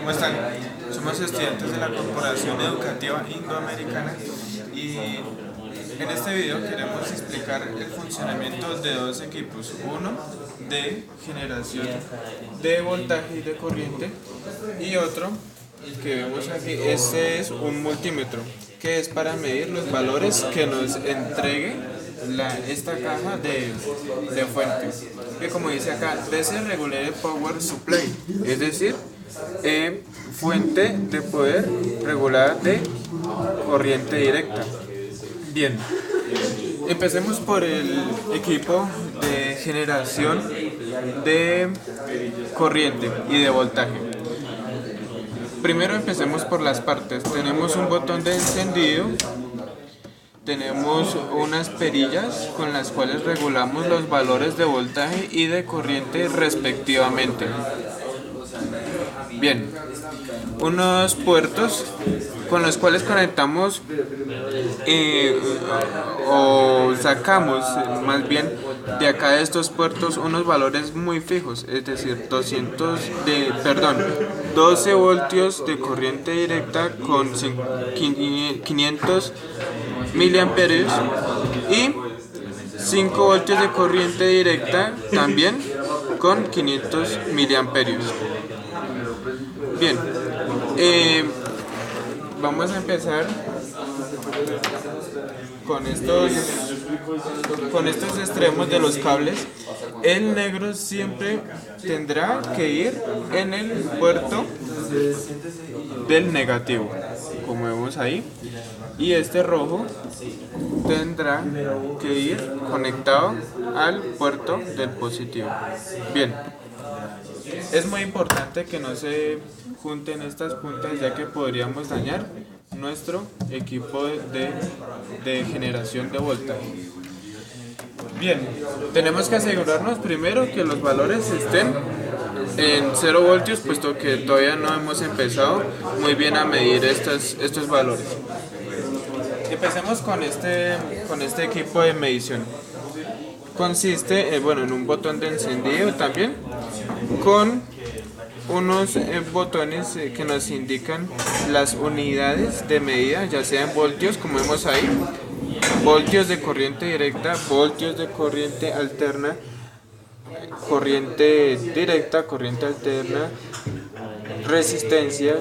¿Cómo están? Somos estudiantes de la Corporación Educativa Indoamericana y en este video queremos explicar el funcionamiento de dos equipos, uno de generación de voltaje y de corriente y otro, el que vemos aquí. Este es un multímetro que es para medir los valores que nos entregue esta caja de fuente, que como dice acá, DC Regulated Power Supply, es decir, fuente de poder regulada de corriente directa. Bien, empecemos por el equipo de generación de corriente y de voltaje. Primero empecemos por las partes. Tenemos un botón de encendido. Tenemos unas perillas con las cuales regulamos los valores de voltaje y de corriente respectivamente. Bien, unos puertos con los cuales conectamos o sacamos más bien de acá de estos puertos unos valores muy fijos, es decir, 12 voltios de corriente directa con 500 miliamperios y 5 voltios de corriente directa también con 500 miliamperios. Bien, vamos a empezar con estos extremos de los cables. El negro siempre tendrá que ir en el puerto del negativo, como vemos ahí, y este rojo tendrá que ir conectado al puerto del positivo. Bien, es muy importante que no se junten estas puntas, ya que podríamos dañar nuestro equipo de generación de voltaje. Bien, tenemos que asegurarnos primero que los valores estén en 0 voltios, puesto que todavía no hemos empezado muy bien a medir estos valores. Empecemos con este equipo de medición. Consiste en un botón de encendido también, con unos botones que nos indican las unidades de medida, ya sea en voltios, como vemos ahí, voltios de corriente directa, voltios de corriente alterna, corriente directa, corriente alterna, resistencias,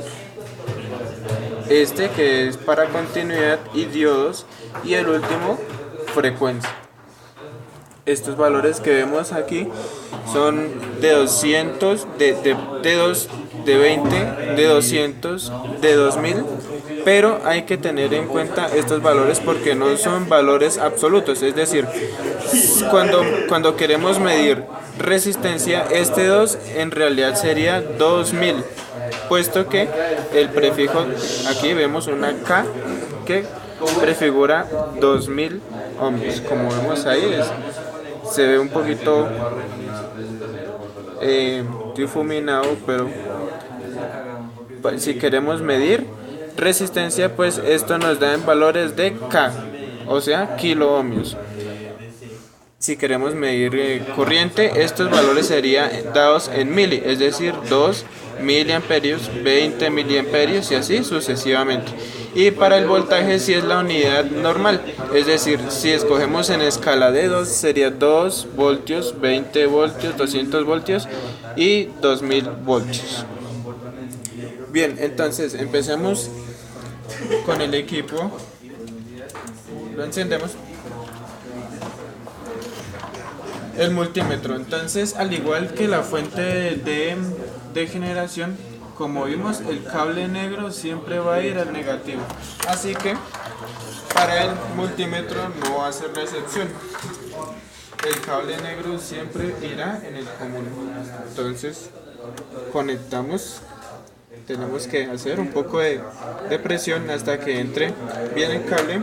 que es para continuidad, y diodos, y el último, frecuencia. Estos valores que vemos aquí son de 200, de 20, de 200, de 2000, pero hay que tener en cuenta estos valores porque no son valores absolutos, es decir, cuando queremos medir resistencia, este 2 en realidad sería 2000, puesto que el prefijo, aquí vemos una K que prefigura 2000 ohms, como vemos ahí, se ve un poquito difuminado, pero si queremos medir resistencia, pues esto nos da en valores de K, o sea, kilo ohmios. Si queremos medir corriente, estos valores serían dados en mili, es decir, 2 miliamperios, 20 miliamperios y así sucesivamente. Y para el voltaje sí es la unidad normal, es decir, si escogemos en escala de 2 sería 2 voltios, 20 voltios, 200 voltios y 2000 voltios. Bien, entonces empecemos con el equipo. Lo encendemos. El multímetro, entonces, al igual que la fuente de generación, como vimos, el cable negro siempre va a ir al negativo, así que para el multímetro no va a ser la excepción. El cable negro siempre irá en el común. Entonces conectamos, tenemos que hacer un poco de presión hasta que entre bien el cable.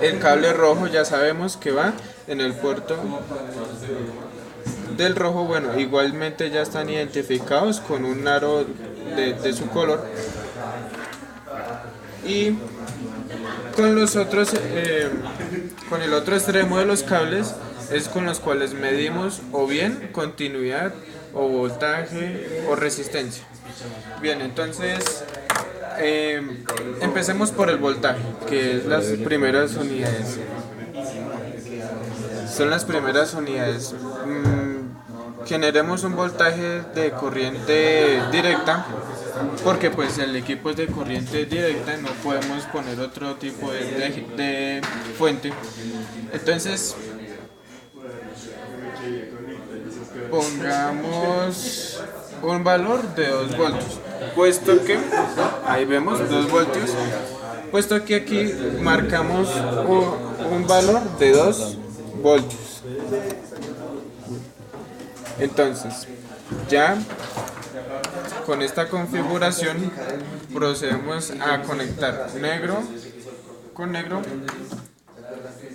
El cable rojo ya sabemos que va en el puerto del rojo. Bueno, igualmente ya están identificados con un aro de su color, y con los otros con el otro extremo de los cables es con los cuales medimos o bien continuidad o voltaje o resistencia. Bien, entonces empecemos por el voltaje, que es las primeras unidades. Son las primeras unidades. Generemos un voltaje de corriente directa, porque pues el equipo es de corriente directa, no podemos poner otro tipo de fuente. Entonces pongamos un valor de 2 voltios, puesto que ahí vemos 2 voltios, puesto que aquí marcamos un valor de 2 voltios. Entonces ya con esta configuración procedemos a conectar negro con negro,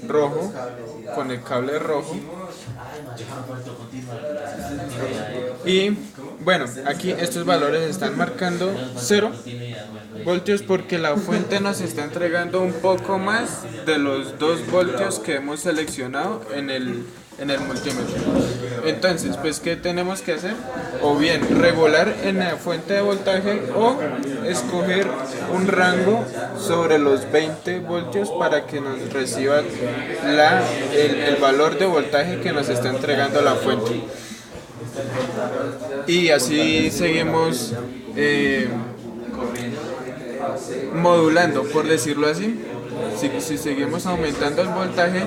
rojo con el cable rojo. Y bueno, aquí estos valores están marcando 0 voltios porque la fuente nos está entregando un poco más de los 2 voltios que hemos seleccionado en el multímetro. Entonces, pues, ¿qué tenemos que hacer? O bien regular en la fuente de voltaje o escoger un rango sobre los 20 voltios para que nos reciba el valor de voltaje que nos está entregando la fuente. Y así seguimos modulando, por decirlo así. Si seguimos aumentando el voltaje,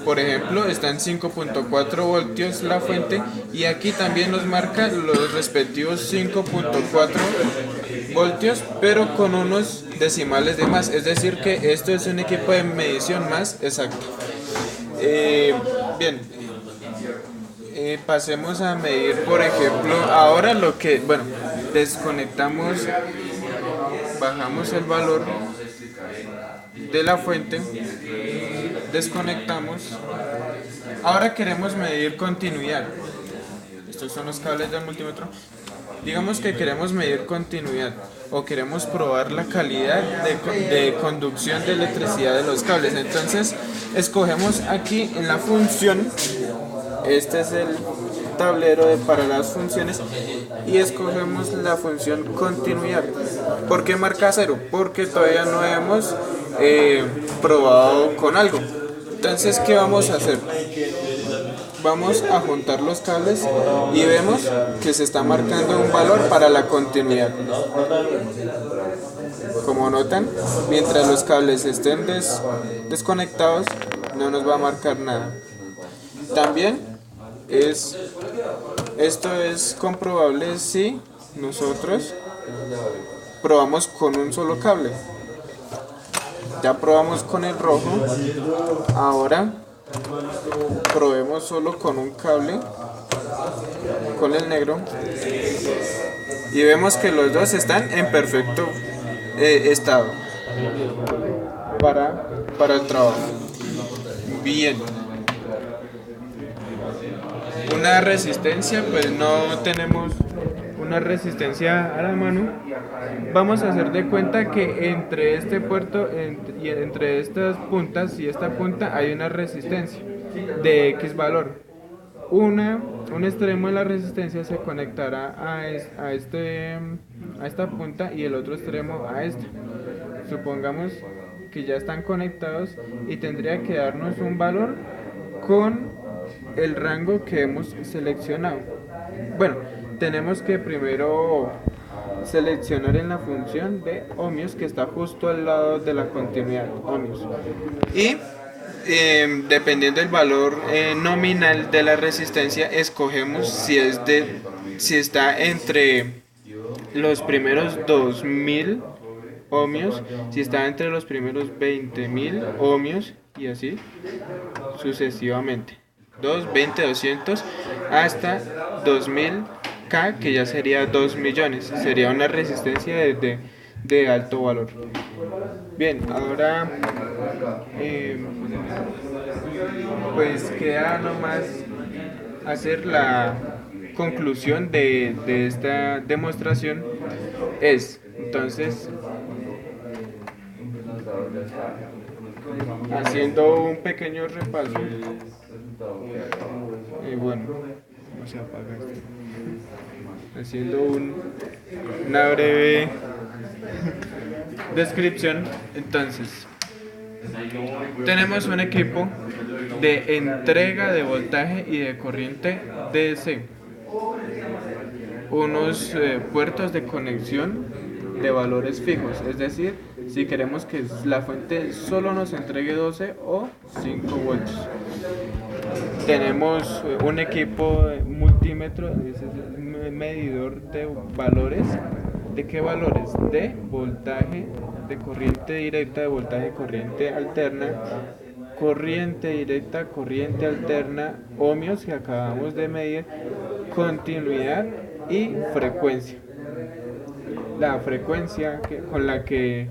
por ejemplo, está en 5.4 voltios la fuente y aquí también nos marca los respectivos 5.4 voltios, pero con unos decimales de más, es decir que esto es un equipo de medición más exacto. Bien, pasemos a medir, por ejemplo, ahora desconectamos, bajamos el valor de la fuente, desconectamos. Ahora queremos medir continuidad. Estos son los cables del multímetro. Digamos que queremos medir continuidad o queremos probar la calidad de conducción de electricidad de los cables. Entonces escogemos aquí en la función, este es el tablero para las funciones, y escogemos la función continuidad. ¿Por qué marca 0? Porque todavía no hemos probado con algo. Entonces, ¿qué vamos a hacer? Vamos a juntar los cables y vemos que se está marcando un valor para la continuidad. Como notan, mientras los cables estén desconectados, no nos va a marcar nada. También esto es comprobable si nosotros probamos con un solo cable. Ya probamos con el rojo, ahora probemos solo con un cable, con el negro, y vemos que los dos están en perfecto estado para el trabajo. Bien. Una resistencia, pues no tenemos una resistencia a la mano. Vamos a hacer de cuenta que entre este puerto y entre estas puntas y esta punta hay una resistencia de X valor. Un extremo de la resistencia se conectará a esta punta y el otro extremo a esta. Supongamos que ya están conectados y tendría que darnos un valor con el rango que hemos seleccionado. Bueno, tenemos que primero seleccionar en la función de ohmios que está justo al lado de la continuidad, ohmios, y dependiendo del valor nominal de la resistencia, escogemos si está entre los primeros 2000 ohmios, si está entre los primeros 20.000 ohmios, y así sucesivamente. 2, 20, 200 hasta 2000K, que ya sería 2 millones. Sería una resistencia de alto valor. Bien, ahora pues queda nomás hacer la conclusión de esta demostración. Entonces, haciendo un pequeño repaso, bueno, no se apaga esto. haciendo una breve descripción. Entonces, tenemos un equipo de entrega de voltaje y de corriente DC, unos puertos de conexión de valores fijos, es decir, si queremos que la fuente solo nos entregue 12 o 5 voltios. Tenemos un equipo multímetro, es el medidor de valores. ¿De qué valores? De voltaje, de corriente directa, de voltaje, corriente alterna, corriente directa, corriente alterna, ohmios que acabamos de medir, continuidad y frecuencia. La frecuencia con la que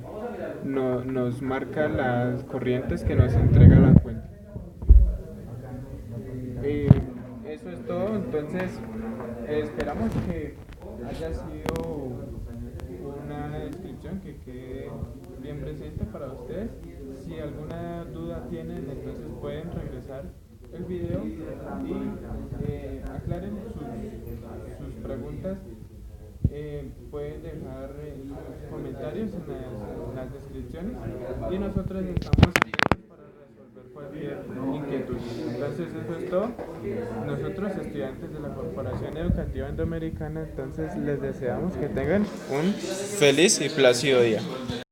nos marca las corrientes que nos entrega la fuente. Eso es todo. Entonces esperamos que haya sido una descripción que quede bien presente para ustedes. Si alguna duda tienen, entonces pueden regresar el video y aclaren sus preguntas. Pueden dejar comentarios en las descripciones y nosotros estamos atentos para resolver cualquier inquietud. Entonces eso es todo. Nosotros, estudiantes de la Corporación Educativa Indoamericana, entonces les deseamos que tengan un feliz y plácido día.